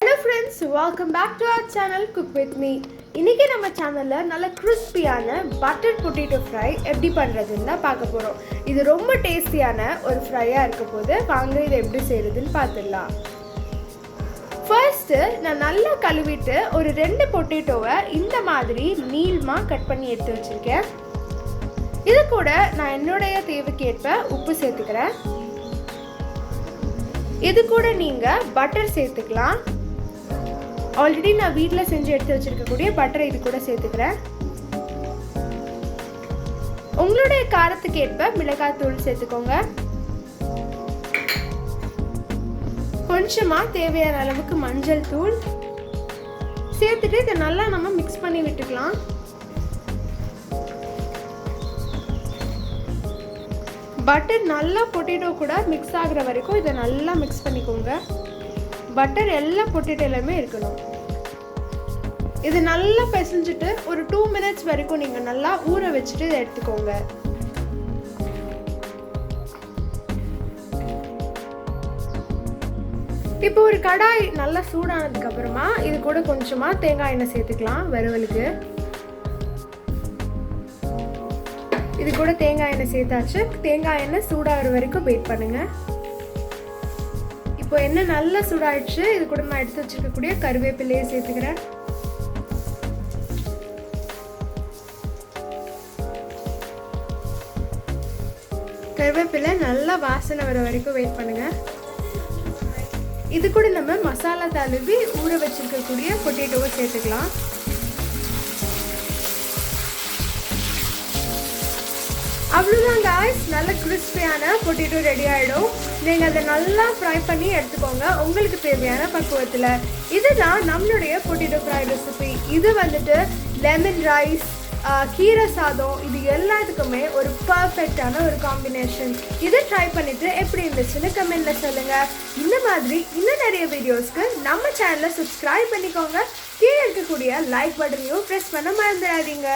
Hello friends, welcome back to our channel Cook With Me. இன்னைக்கு நம்ம சேனல்ல நல்ல கிறிஸ்பியான பட்டர் பொட்டேட்டோ ஃப்ரை எப்படி பண்றதுன்னு தான் பார்க்க போறோம். இது ரொம்ப டேஸ்டியான ஒரு ஃப்ரையா இருக்க போது வாங்க இதை எப்படி செய்யறதுன்னு பார்த்துடலாம். ஃபர்ஸ்ட் நான் நல்லா கழுவிட்டு ஒரு 2 பொட்டேட்டோவை இந்த மாதிரி நீளமா கட் பண்ணி எடுத்து வச்சிருக்கேன். இது கூட நான் என்னுடைய தேவைக்கேற்ப உப்பு சேர்த்துக்கிறேன். இது கூட நீங்க பட்டர் சேர்த்துக்கலாம். ஆல்ரெடி நான் வீட்டில் செஞ்சு எடுத்து வச்சிருக்கக்கூடிய பட்டரை இது கூட சேர்த்துக்கிறேன். உங்களுடைய காரத்துக்கு ஏற்ப மிளகாய் தூள் சேர்த்துக்கோங்க. கொஞ்சமா தேவையான அளவுக்கு மஞ்சள் தூள் சேர்த்துட்டு இதை நல்லா நம்ம மிக்ஸ் பண்ணி விட்டுக்கலாம். பட்டர் நல்லா பொட்டேட்டோ கூட மிக்ஸ் ஆகுற வரைக்கும் இதை நல்லா மிக்ஸ் பண்ணிக்கோங்க. பட்டர் எல்லா பொட்டேட்டோலையுமே இருக்கணும். இது நல்லா பிசைஞ்சிட்டு ஒரு 2 minutes வரைக்கும் நீங்கள் நல்லா ஊற வச்சுட்டு இதை எடுத்துக்கோங்க. இப்போ ஒரு கடாய் நல்லா சூடானதுக்கு அப்புறமா இது கூட கொஞ்சமா தேங்காய் எண்ணெய் சேர்த்துக்கலாம். வறுவலுக்கு இது கூட தேங்காய் எண்ணெய் சேர்த்தாச்சு. தேங்காய் எண்ணெய் சூடாகிற வரைக்கும் வெயிட் பண்ணுங்க. இப்போ எண்ணெய் நல்லா சூடாயிடுச்சு. இது கூட நான் எடுத்து வச்சிருக்கக்கூடிய கருவேப்பிலையை சேர்த்துக்கிறேன். கருவேப்பிலை நல்லா வாசனை வர வரைக்கும் வெயிட் பண்ணுங்க. இது கூட நம்ம மசாலா தழுவி ஊற வச்சிருக்கக்கூடிய பொட்டேட்டோவை சேர்த்துக்கலாம். அவ்வளோதான் guys, நல்ல கிறிஸ்பியான பொட்டேட்டோ ரெடி ஆகிடும். நீங்கள் அதை நல்லா ஃப்ரை பண்ணி எடுத்துக்கோங்க உங்களுக்கு தேவையான பக்குவத்தில். இதுதான் நம்மளுடைய பொட்டேட்டோ ஃப்ரை ரெசிபி. இது வந்துட்டு லெமன் ரைஸ், கீரை சாதம், இது எல்லாத்துக்குமே ஒரு பர்ஃபெக்டான ஒரு காம்பினேஷன். இதை ட்ரை பண்ணிவிட்டு எப்படி இருந்துச்சுன்னு கமெண்டில் சொல்லுங்கள். இந்த மாதிரி இன்னும் நிறைய வீடியோஸ்க்கு நம்ம சேனலை சப்ஸ்கிரைப் பண்ணிக்கோங்க. கீழே இருக்கக்கூடிய லைக் பட்டனையும் ப்ரெஸ் பண்ண மறந்துடாதீங்க.